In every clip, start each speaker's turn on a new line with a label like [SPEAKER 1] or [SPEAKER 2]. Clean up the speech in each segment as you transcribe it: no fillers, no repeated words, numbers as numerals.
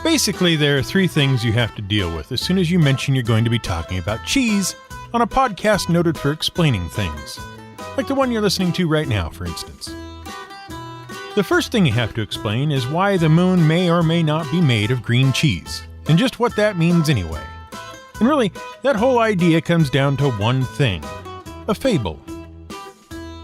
[SPEAKER 1] Basically, there are three things you have to deal with as soon as you mention you're going to be talking about cheese on a podcast noted for explaining things. Like the one you're listening to right now, for instance. The first thing you have to explain is why the moon may or may not be made of green cheese, and just what that means anyway. And really, that whole idea comes down to one thing: a fable.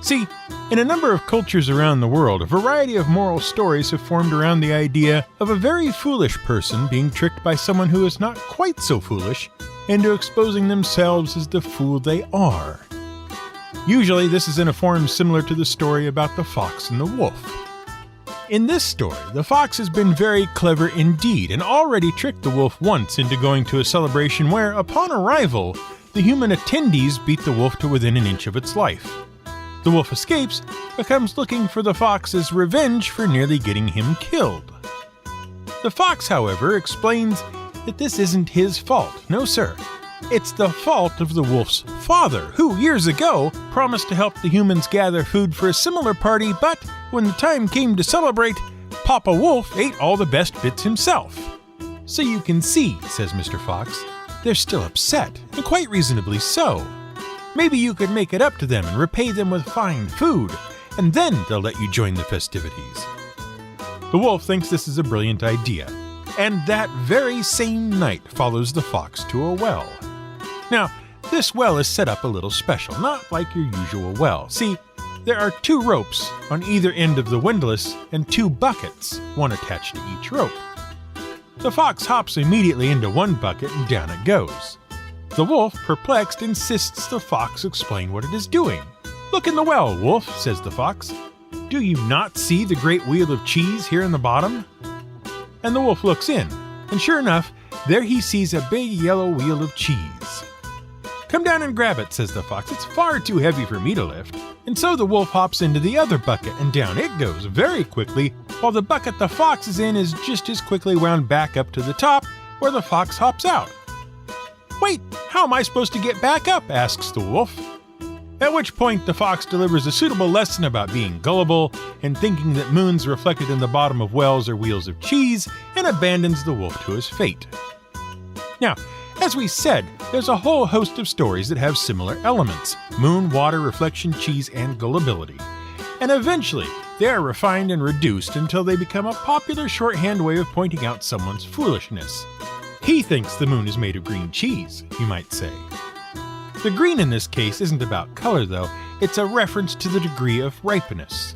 [SPEAKER 1] See, in a number of cultures around the world, a variety of moral stories have formed around the idea of a very foolish person being tricked by someone who is not quite so foolish into exposing themselves as the fool they are. Usually, this is in a form similar to the story about the fox and the wolf. In this story, the fox has been very clever indeed and already tricked the wolf once into going to a celebration where, upon arrival, the human attendees beat the wolf to within an inch of its life. The wolf escapes, but comes looking for the fox as revenge for nearly getting him killed. The fox, however, explains that this isn't his fault. No, sir. It's the fault of the wolf's father, who, years ago, promised to help the humans gather food for a similar party, but when the time came to celebrate, Papa Wolf ate all the best bits himself. So you can see, says Mr. Fox, they're still upset, and quite reasonably so. Maybe you could make it up to them and repay them with fine food, and then they'll let you join the festivities. The wolf thinks this is a brilliant idea, and that very same night follows the fox to a well. Now, this well is set up a little special, not like your usual well. See, there are 2 ropes on either end of the windlass and 2 buckets, one attached to each rope. The fox hops immediately into one bucket and down it goes. The wolf, perplexed, insists the fox explain what it is doing. "Look in the well, wolf," says the fox. "Do you not see the great wheel of cheese here in the bottom?" And the wolf looks in, and sure enough, there he sees a big yellow wheel of cheese. "Come down and grab it," says the fox. "It's far too heavy for me to lift." And so the wolf hops into the other bucket, and down it goes very quickly, while the bucket the fox is in is just as quickly wound back up to the top, where the fox hops out. "Wait, how am I supposed to get back up?" asks the wolf. At which point the fox delivers a suitable lesson about being gullible and thinking that moons reflected in the bottom of wells are wheels of cheese, and abandons the wolf to his fate. Now, as we said, there's a whole host of stories that have similar elements: moon, water, reflection, cheese, and gullibility. And eventually, they are refined and reduced until they become a popular shorthand way of pointing out someone's foolishness. He thinks the moon is made of green cheese, you might say. The green in this case isn't about color, though. It's a reference to the degree of ripeness.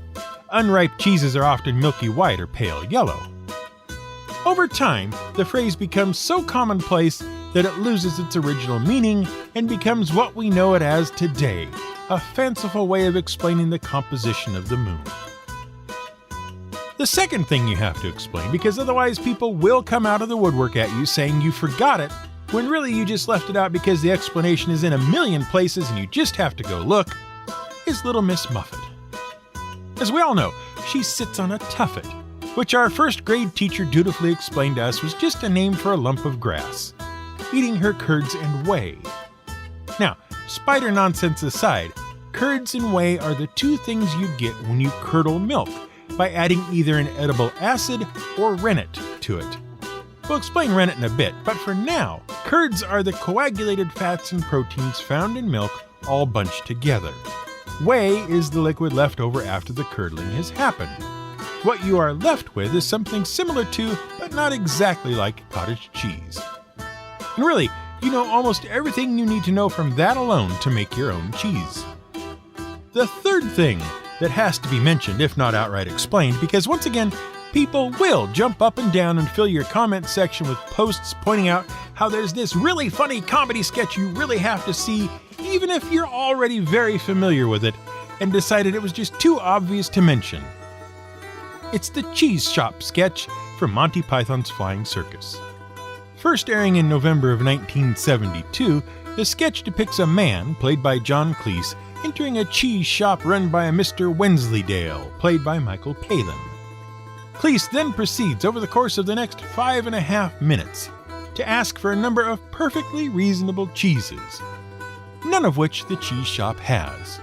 [SPEAKER 1] Unripe cheeses are often milky white or pale yellow. Over time, the phrase becomes so commonplace that it loses its original meaning and becomes what we know it as today, a fanciful way of explaining the composition of the moon. The second thing you have to explain, because otherwise people will come out of the woodwork at you saying you forgot it, when really you just left it out because the explanation is in a million places and you just have to go look, is Little Miss Muffet. As we all know, she sits on a tuffet, which our first grade teacher dutifully explained to us was just a name for a lump of grass, eating her curds and whey. Now, spider nonsense aside, curds and whey are the 2 things you get when you curdle milk, by adding either an edible acid or rennet to it. We'll explain rennet in a bit, but for now, curds are the coagulated fats and proteins found in milk all bunched together. Whey is the liquid left over after the curdling has happened. What you are left with is something similar to, but not exactly like, cottage cheese. And really, you know almost everything you need to know from that alone to make your own cheese. The third thing that has to be mentioned, if not outright explained, because once again, people will jump up and down and fill your comment section with posts pointing out how there's this really funny comedy sketch you really have to see, even if you're already very familiar with it and decided it was just too obvious to mention. It's the Cheese Shop sketch from Monty Python's Flying Circus. First airing in November of 1972, the sketch depicts a man, played by John Cleese, entering a cheese shop run by a Mr. Wensleydale, played by Michael Palin. Cleese then proceeds over the course of the next 5.5 minutes to ask for a number of perfectly reasonable cheeses, none of which the cheese shop has.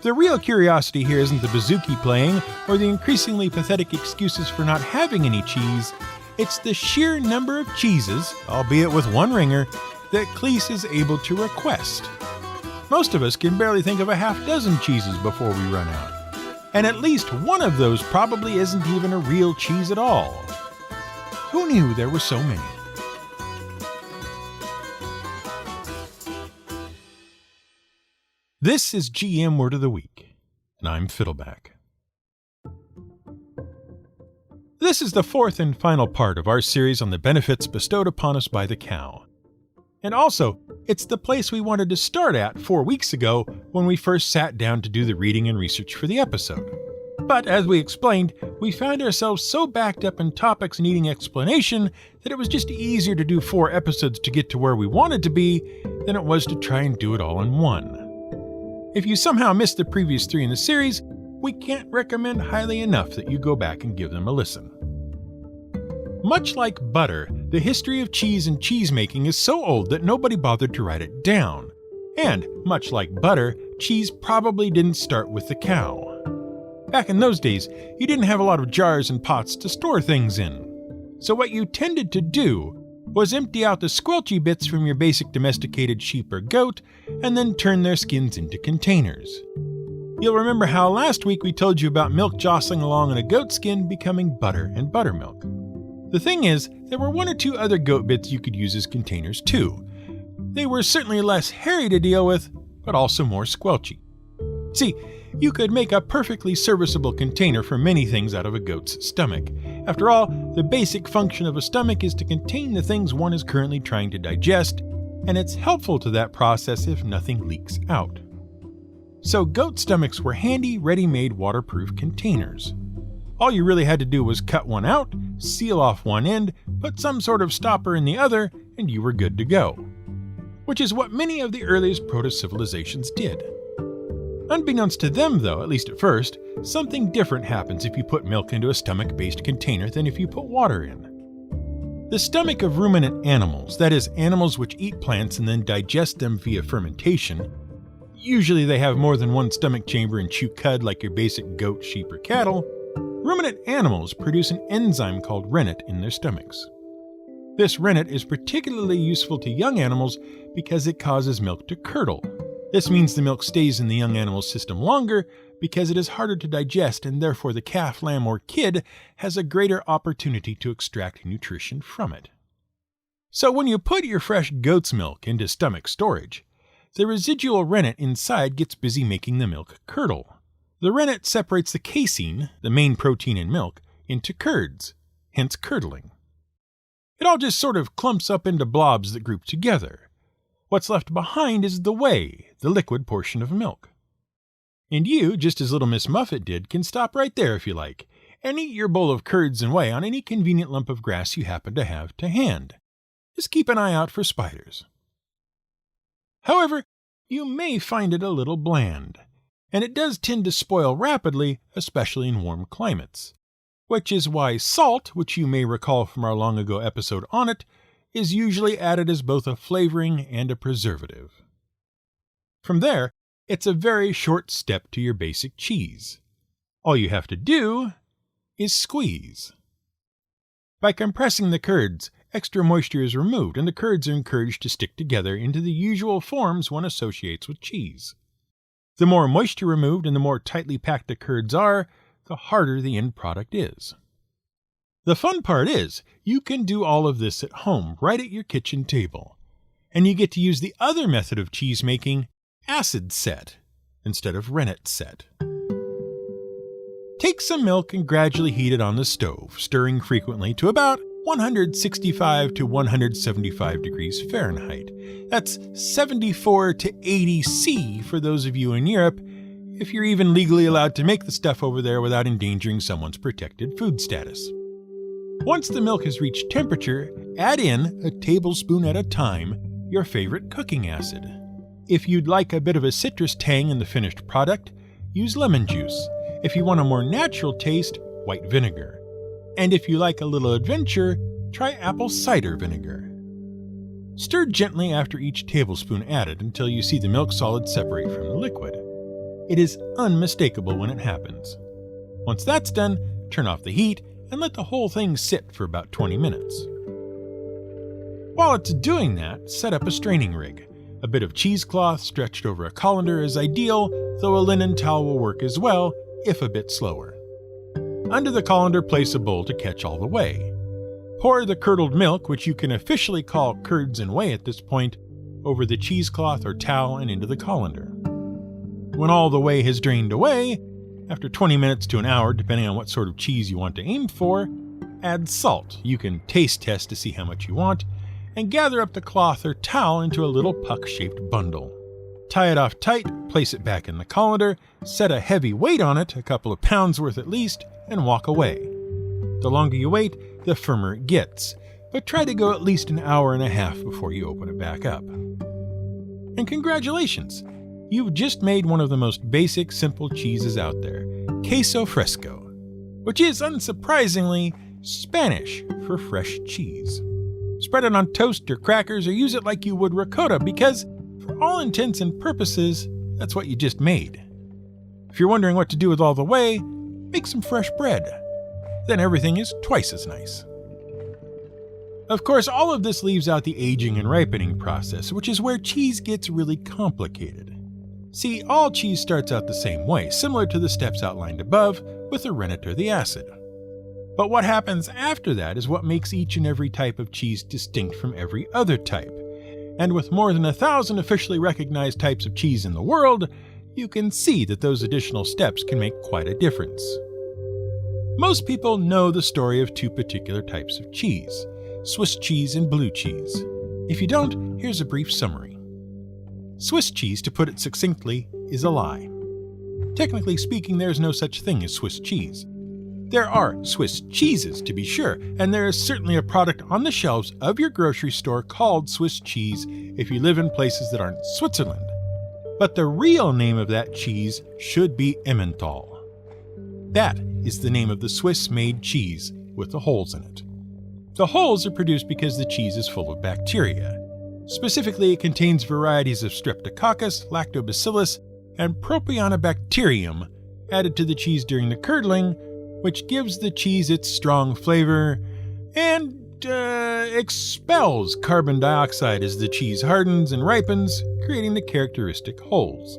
[SPEAKER 1] The real curiosity here isn't the bouzouki playing or the increasingly pathetic excuses for not having any cheese, It's the sheer number of cheeses, albeit with one ringer, that Cleese is able to request. Most of us can barely think of a half dozen cheeses before we run out. And at least one of those probably isn't even a real cheese at all. Who knew there were so many? This is GM Word of the Week, and I'm Fiddleback. This is the fourth and final part of our series on the benefits bestowed upon us by the cow. And also, it's the place we wanted to start at 4 weeks ago when we first sat down to do the reading and research for the episode. But as we explained, we found ourselves so backed up in topics needing explanation that it was just easier to do 4 episodes to get to where we wanted to be than it was to try and do it all in one. If you somehow missed the previous 3 in the series, we can't recommend highly enough that you go back and give them a listen. Much like butter, the history of cheese and cheesemaking is so old that nobody bothered to write it down. And, much like butter, cheese probably didn't start with the cow. Back in those days, you didn't have a lot of jars and pots to store things in. So what you tended to do was empty out the squelchy bits from your basic domesticated sheep or goat, and then turn their skins into containers. You'll remember how last week we told you about milk jostling along in a goat skin becoming butter and buttermilk. The thing is, there were 1 or 2 other goat bits you could use as containers too. They were certainly less hairy to deal with, but also more squelchy. See, you could make a perfectly serviceable container for many things out of a goat's stomach. After all, the basic function of a stomach is to contain the things one is currently trying to digest, and it's helpful to that process if nothing leaks out. So goat stomachs were handy, ready-made waterproof containers. All you really had to do was cut one out, seal off one end, put some sort of stopper in the other, and you were good to go. Which is what many of the earliest proto-civilizations did. Unbeknownst to them, though, at least at first, something different happens if you put milk into a stomach-based container than if you put water in. The stomach of ruminant animals, that is, animals which eat plants and then digest them via fermentation, usually they have more than one stomach chamber and chew cud like your basic goat, sheep, or cattle, ruminant animals produce an enzyme called rennet in their stomachs. This rennet is particularly useful to young animals because it causes milk to curdle. This means the milk stays in the young animal's system longer because it is harder to digest, and therefore the calf, lamb, or kid has a greater opportunity to extract nutrition from it. So when you put your fresh goat's milk into stomach storage, the residual rennet inside gets busy making the milk curdle. The rennet separates the casein, the main protein in milk, into curds, hence curdling. It all just sort of clumps up into blobs that group together. What's left behind is the whey, the liquid portion of milk. And you, just as little Miss Muffet did, can stop right there if you like, and eat your bowl of curds and whey on any convenient lump of grass you happen to have to hand. Just keep an eye out for spiders. However, you may find it a little bland. And it does tend to spoil rapidly, especially in warm climates. Which is why salt, which you may recall from our long ago episode on it, is usually added as both a flavoring and a preservative. From there, it's a very short step to your basic cheese. All you have to do is squeeze. By compressing the curds, extra moisture is removed and the curds are encouraged to stick together into the usual forms one associates with cheese. The more moisture removed and the more tightly packed the curds are, the harder the end product is. The fun part is, you can do all of this at home, right at your kitchen table. And you get to use the other method of cheese making, acid set, instead of rennet set. Take some milk and gradually heat it on the stove, stirring frequently to about 165 to 175 degrees Fahrenheit. That's 74 to 80 C for those of you in Europe, if you're even legally allowed to make the stuff over there without endangering someone's protected food status. Once the milk has reached temperature, add in, a tablespoon at a time, your favorite cooking acid. If you'd like a bit of a citrus tang in the finished product, use lemon juice. If you want a more natural taste, white vinegar. And if you like a little adventure, try apple cider vinegar. Stir gently after each tablespoon added until you see the milk solids separate from the liquid. It is unmistakable when it happens. Once that's done, turn off the heat and let the whole thing sit for about 20 minutes. While it's doing that, set up a straining rig. A bit of cheesecloth stretched over a colander is ideal, though a linen towel will work as well, if a bit slower. Under the colander, place a bowl to catch all the whey. Pour the curdled milk, which you can officially call curds and whey at this point, over the cheesecloth or towel and into the colander. When all the whey has drained away, after 20 minutes to an hour, depending on what sort of cheese you want to aim for, add salt. You can taste test to see how much you want, and gather up the cloth or towel into a little puck-shaped bundle. Tie it off tight, place it back in the colander, set a heavy weight on it, a couple of pounds worth at least, and walk away. The longer you wait, the firmer it gets, but try to go at least an hour and a half before you open it back up. And congratulations! You've just made one of the most basic, simple cheeses out there, queso fresco, which is, unsurprisingly, Spanish for fresh cheese. Spread it on toast or crackers or use it like you would ricotta because, for all intents and purposes, that's what you just made. If you're wondering what to do with all the whey, make some fresh bread. Then everything is twice as nice. Of course, all of this leaves out the aging and ripening process, which is where cheese gets really complicated. See, all cheese starts out the same way, similar to the steps outlined above, with the rennet or the acid. But what happens after that is what makes each and every type of cheese distinct from every other type. And with more than 1,000 officially recognized types of cheese in the world, you can see that those additional steps can make quite a difference. Most people know the story of two particular types of cheese, Swiss cheese and blue cheese. If you don't, here's a brief summary. Swiss cheese, to put it succinctly, is a lie. Technically speaking, there is no such thing as Swiss cheese. There are Swiss cheeses, to be sure, and there is certainly a product on the shelves of your grocery store called Swiss cheese if you live in places that aren't Switzerland. But the real name of that cheese should be Emmental. That is the name of the Swiss-made cheese with the holes in it. The holes are produced because the cheese is full of bacteria. Specifically, it contains varieties of Streptococcus, Lactobacillus, and Propionibacterium added to the cheese during the curdling, which gives the cheese its strong flavor and expels carbon dioxide as the cheese hardens and ripens, creating the characteristic holes,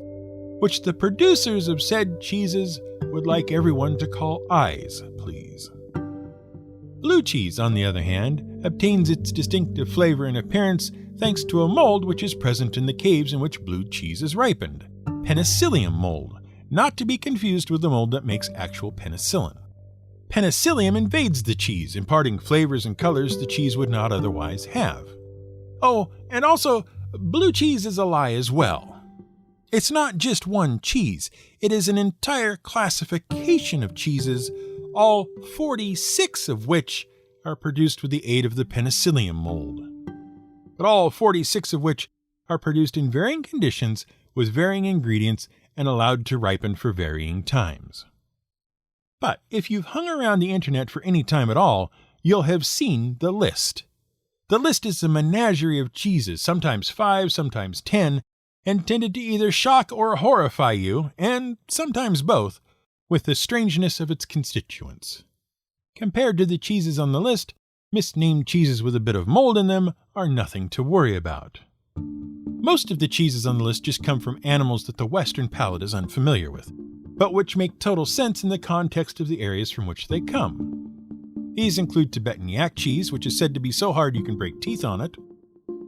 [SPEAKER 1] which the producers of said cheeses would like everyone to call eyes, please. Blue cheese, on the other hand, obtains its distinctive flavor and appearance thanks to a mold which is present in the caves in which blue cheese is ripened, penicillium mold, not to be confused with the mold that makes actual penicillin. Penicillium invades the cheese, imparting flavors and colors the cheese would not otherwise have. Oh, and also, blue cheese is a lie as well. It's not just one cheese, it is an entire classification of cheeses, all 46 of which are produced with the aid of the penicillium mold. But all 46 of which are produced in varying conditions with varying ingredients and allowed to ripen for varying times. But if you've hung around the internet for any time at all, you'll have seen the list. The list is a menagerie of cheeses, sometimes 5, sometimes 10, intended to either shock or horrify you, and sometimes both, with the strangeness of its constituents. Compared to the cheeses on the list, misnamed cheeses with a bit of mold in them are nothing to worry about. Most of the cheeses on the list just come from animals that the Western palate is unfamiliar with, but which make total sense in the context of the areas from which they come. These include Tibetan yak cheese, which is said to be so hard you can break teeth on it,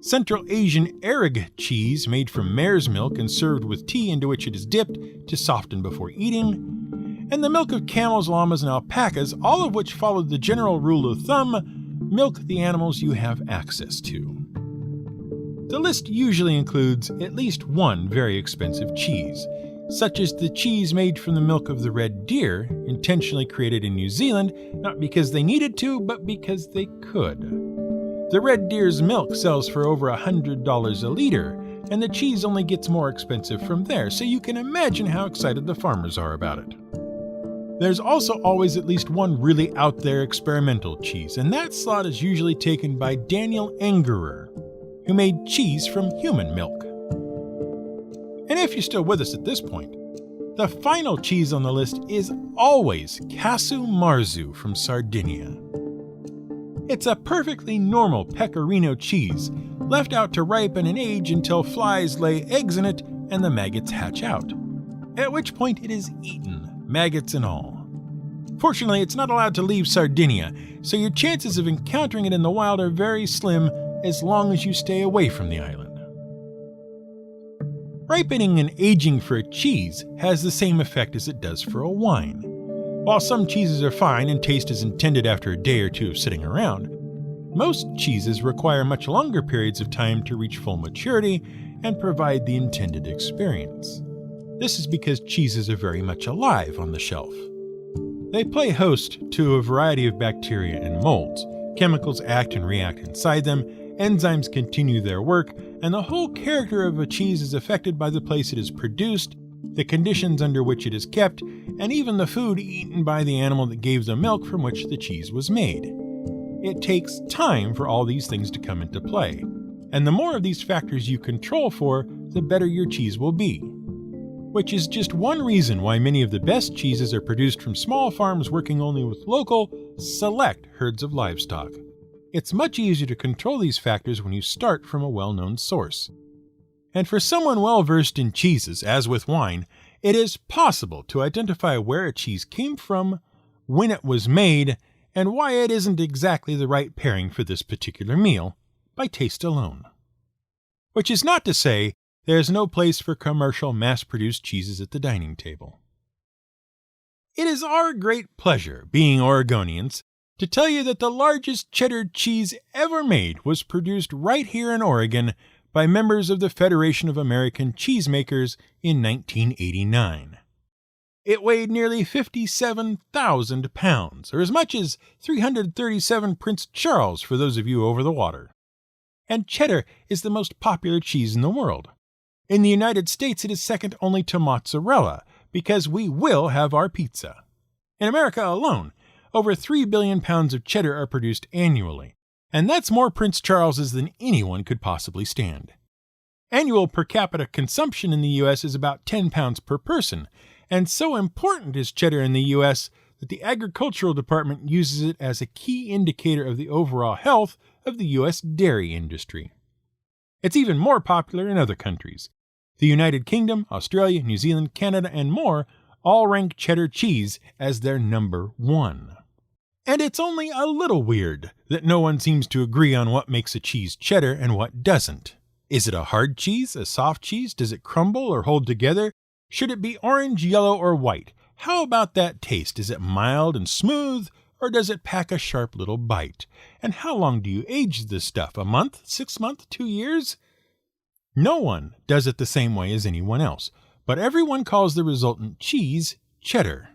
[SPEAKER 1] Central Asian Arag cheese made from mare's milk and served with tea into which it is dipped to soften before eating, and the milk of camels, llamas, and alpacas, all of which followed the general rule of thumb, milk the animals you have access to. The list usually includes at least one very expensive cheese, such as the cheese made from the milk of the red deer, intentionally created in New Zealand, not because they needed to, but because they could. The red deer's milk sells for over $100 a liter, and the cheese only gets more expensive from there, so you can imagine how excited the farmers are about it. There's also always at least one really out there experimental cheese, and that slot is usually taken by Daniel Angerer, who made cheese from human milk. And if you're still with us at this point, The final cheese on the list is always Casu Marzu from Sardinia. It's a perfectly normal pecorino cheese, left out to ripen and age until flies lay eggs in it and the maggots hatch out, at which point it is eaten, maggots and all. Fortunately, it's not allowed to leave Sardinia, so your chances of encountering it in the wild are very slim as long as you stay away from the island. Ripening and aging for a cheese has the same effect as it does for a wine. While some cheeses are fine and taste as intended after a day or two of sitting around, most cheeses require much longer periods of time to reach full maturity and provide the intended experience. This is because cheeses are very much alive on the shelf. They play host to a variety of bacteria and molds. Chemicals act and react inside them, enzymes continue their work, and the whole character of a cheese is affected by the place it is produced, the conditions under which it is kept, and even the food eaten by the animal that gave the milk from which the cheese was made. It takes time for all these things to come into play, and the more of these factors you control for, the better your cheese will be. Which is just one reason why many of the best cheeses are produced from small farms working only with local, select herds of livestock. It's much easier to control these factors when you start from a well-known source. And for someone well-versed in cheeses, as with wine, it is possible to identify where a cheese came from, when it was made, and why it isn't exactly the right pairing for this particular meal, by taste alone. Which is not to say there's no place for commercial, mass-produced cheeses at the dining table. It is our great pleasure, being Oregonians, to tell you that the largest cheddar cheese ever made was produced right here in Oregon by members of the Federation of American Cheesemakers in 1989. It weighed nearly 57,000 pounds, or as much as 337 Prince Charles for those of you over the water. And cheddar is the most popular cheese in the world. In the United States, it is second only to mozzarella, because we will have our pizza. In America alone, over 3 billion pounds of cheddar are produced annually, and that's more Prince Charleses than anyone could possibly stand. Annual per capita consumption in the U.S. is about 10 pounds per person, and so important is cheddar in the U.S. that the Agricultural Department uses it as a key indicator of the overall health of the U.S. dairy industry. It's even more popular in other countries. The United Kingdom, Australia, New Zealand, Canada, and more all rank cheddar cheese as their number one. And it's only a little weird that no one seems to agree on what makes a cheese cheddar and what doesn't. Is it a hard cheese, a soft cheese? Does it crumble or hold together? Should it be orange, yellow, or white? How about that taste? Is it mild and smooth, or does it pack a sharp little bite? And how long do you age this stuff? A month? 6 months? 2 years? No one does it the same way as anyone else, but everyone calls the resultant cheese cheddar.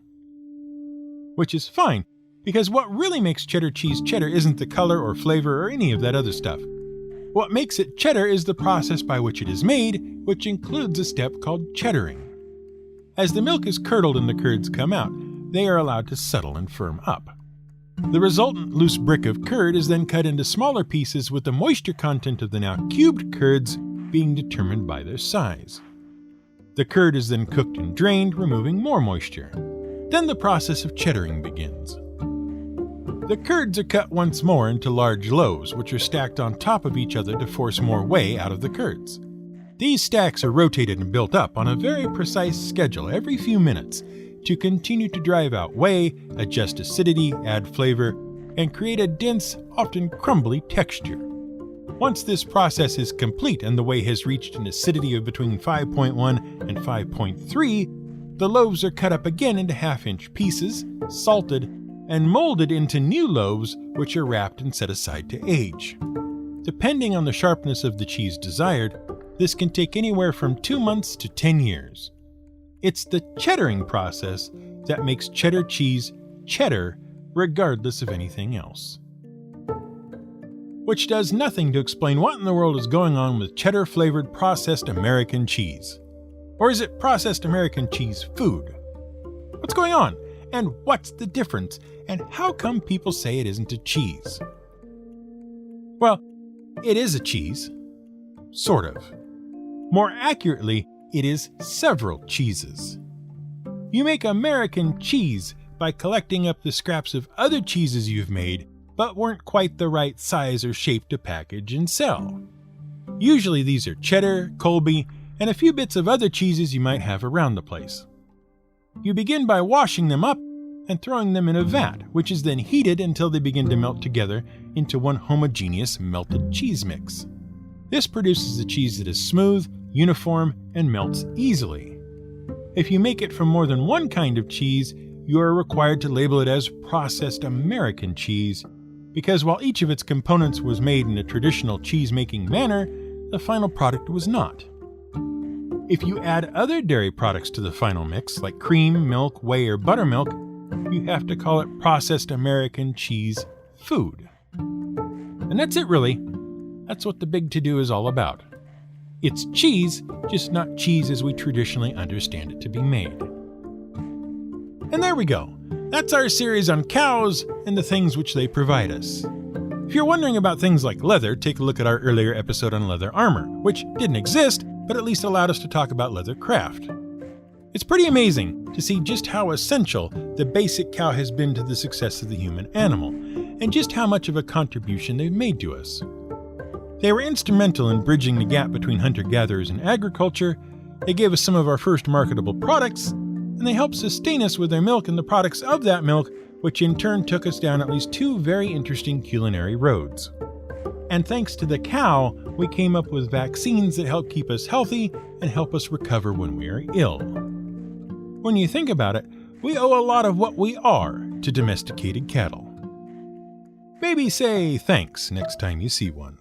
[SPEAKER 1] Which is fine, because what really makes cheddar cheese cheddar isn't the color or flavor or any of that other stuff. What makes it cheddar is the process by which it is made, which includes a step called cheddaring. As the milk is curdled and the curds come out, they are allowed to settle and firm up. The resultant loose brick of curd is then cut into smaller pieces with the moisture content of the now cubed curds being determined by their size. The curd is then cooked and drained, removing more moisture. Then the process of cheddaring begins. The curds are cut once more into large loaves, which are stacked on top of each other to force more whey out of the curds. These stacks are rotated and built up on a very precise schedule every few minutes to continue to drive out whey, adjust acidity, add flavor, and create a dense, often crumbly texture. Once this process is complete and the whey has reached an acidity of between 5.1 and 5.3, the loaves are cut up again into half-inch pieces, salted, and molded into new loaves which are wrapped and set aside to age. Depending on the sharpness of the cheese desired, this can take anywhere from 2 months to 10 years. It's the cheddaring process that makes cheddar cheese cheddar regardless of anything else. Which does nothing to explain what in the world is going on with cheddar-flavored processed American cheese. Or is it processed American cheese food? What's going on? And what's the difference? And how come people say it isn't a cheese? Well, it is a cheese. Sort of. More accurately, it is several cheeses. You make American cheese by collecting up the scraps of other cheeses you've made, but weren't quite the right size or shape to package and sell. Usually these are cheddar, Colby, and a few bits of other cheeses you might have around the place. You begin by washing them up and throwing them in a vat, which is then heated until they begin to melt together into one homogeneous melted cheese mix. This produces a cheese that is smooth, uniform, and melts easily. If you make it from more than one kind of cheese, you are required to label it as processed American cheese, because while each of its components was made in a traditional cheese-making manner, the final product was not. If you add other dairy products to the final mix, like cream, milk, whey, or buttermilk, you have to call it processed American cheese food. And that's it, really. That's what the big to-do is all about. It's cheese, just not cheese as we traditionally understand it to be made. And there we go. That's our series on cows and the things which they provide us. If you're wondering about things like leather, take a look at our earlier episode on leather armor, which didn't exist, but at least allowed us to talk about leather craft. It's pretty amazing to see just how essential the basic cow has been to the success of the human animal, and just how much of a contribution they've made to us. They were instrumental in bridging the gap between hunter-gatherers and agriculture, they gave us some of our first marketable products, and they helped sustain us with their milk and the products of that milk, which in turn took us down at least two very interesting culinary roads. And thanks to the cow, we came up with vaccines that help keep us healthy and help us recover when we are ill. When you think about it, we owe a lot of what we are to domesticated cattle. Maybe say thanks next time you see one.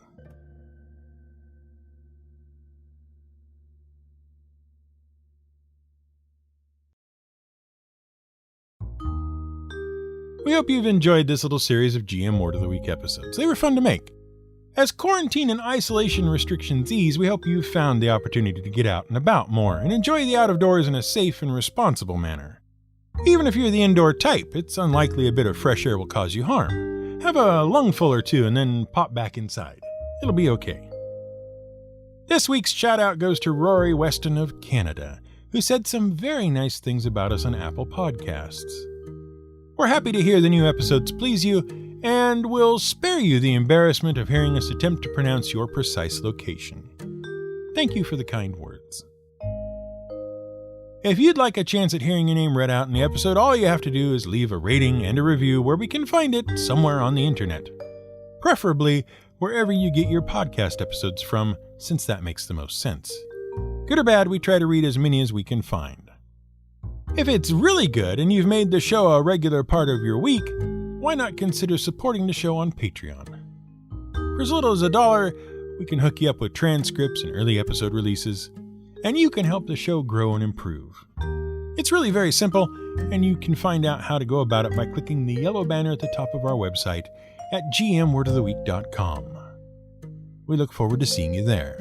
[SPEAKER 1] We hope you've enjoyed this little series of GM Word of the Week episodes. They were fun to make. As quarantine and isolation restrictions ease, we hope you've found the opportunity to get out and about more and enjoy the out-of-doors in a safe and responsible manner. Even if you're the indoor type, it's unlikely a bit of fresh air will cause you harm. Have a lungful or two and then pop back inside. It'll be okay. This week's shout-out goes to Rory Weston of Canada, who said some very nice things about us on Apple Podcasts. We're happy to hear the new episodes please you, and we'll spare you the embarrassment of hearing us attempt to pronounce your precise location. Thank you for the kind words. If you'd like a chance at hearing your name read out in the episode, all you have to do is leave a rating and a review where we can find it somewhere on the internet. Preferably wherever you get your podcast episodes from, since that makes the most sense. Good or bad, we try to read as many as we can find. If it's really good and you've made the show a regular part of your week, why not consider supporting the show on Patreon? For as little as $1, we can hook you up with transcripts and early episode releases, and you can help the show grow and improve. It's really very simple, and you can find out how to go about it by clicking the yellow banner at the top of our website at gmwordoftheweek.com. We look forward to seeing you there.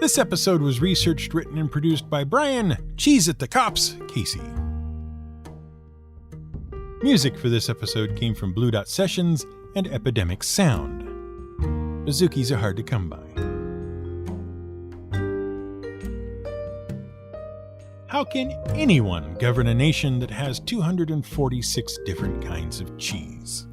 [SPEAKER 1] This episode was researched, written, and produced by Brian Cheese at the Cops Casey. Music for this episode came from Blue Dot Sessions and Epidemic Sound. Bouzouki's are hard to come by. How can anyone govern a nation that has 246 different kinds of cheese?